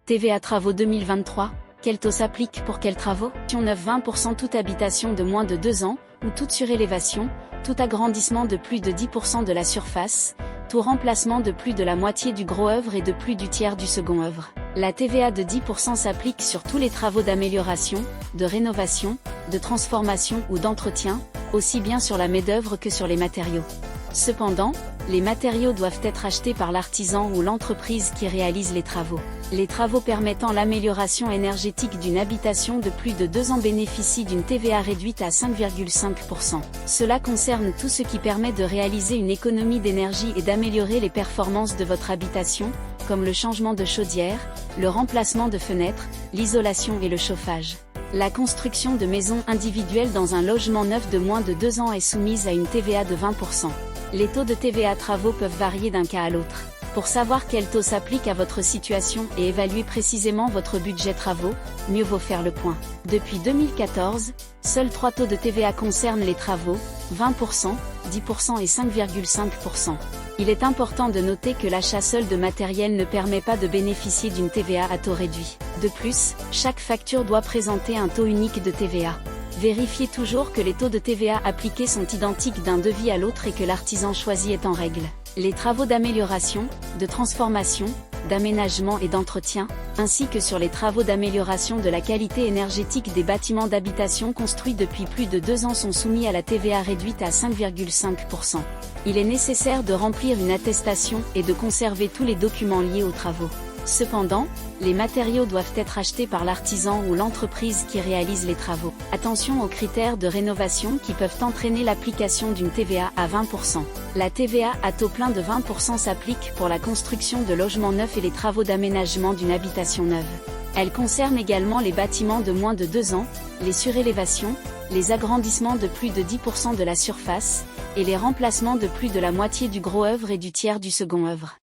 TVA Travaux 2023, quel taux s'applique pour quels travaux? 9 20% toute habitation de moins de 2 ans, ou toute surélévation, tout agrandissement de plus de 10% de la surface, tout remplacement de plus de la moitié du gros œuvre et de plus du tiers du second œuvre. La TVA de 10% s'applique sur tous les travaux d'amélioration, de rénovation, de transformation ou d'entretien, aussi bien sur la main-d'œuvre que sur les matériaux. Cependant, les matériaux doivent être achetés par l'artisan ou l'entreprise qui réalise les travaux. Les travaux permettant l'amélioration énergétique d'une habitation de plus de 2 ans bénéficient d'une TVA réduite à 5,5%. Cela concerne tout ce qui permet de réaliser une économie d'énergie et d'améliorer les performances de votre habitation, comme le changement de chaudière, le remplacement de fenêtres, l'isolation et le chauffage. La construction de maisons individuelles dans un logement neuf de moins de 2 ans est soumise à une TVA de 20%. Les taux de TVA travaux peuvent varier d'un cas à l'autre. Pour savoir quel taux s'applique à votre situation et évaluer précisément votre budget travaux, mieux vaut faire le point. Depuis 2014, seuls 3 taux de TVA concernent les travaux, 20%, 10% et 5,5%. Il est important de noter que l'achat seul de matériel ne permet pas de bénéficier d'une TVA à taux réduit. De plus, chaque facture doit présenter un taux unique de TVA. Vérifiez toujours que les taux de TVA appliqués sont identiques d'un devis à l'autre et que l'artisan choisi est en règle. Les travaux d'amélioration, de transformation, d'aménagement et d'entretien, ainsi que sur les travaux d'amélioration de la qualité énergétique des bâtiments d'habitation construits depuis plus de 2 ans sont soumis à la TVA réduite à 5,5%. Il est nécessaire de remplir une attestation et de conserver tous les documents liés aux travaux. Cependant, les matériaux doivent être achetés par l'artisan ou l'entreprise qui réalise les travaux. Attention aux critères de rénovation qui peuvent entraîner l'application d'une TVA à 20%. La TVA à taux plein de 20% s'applique pour la construction de logements neufs et les travaux d'aménagement d'une habitation neuve. Elle concerne également les bâtiments de moins de 2 ans, les surélévations, les agrandissements de plus de 10% de la surface, et les remplacements de plus de la moitié du gros œuvre et du tiers du second œuvre.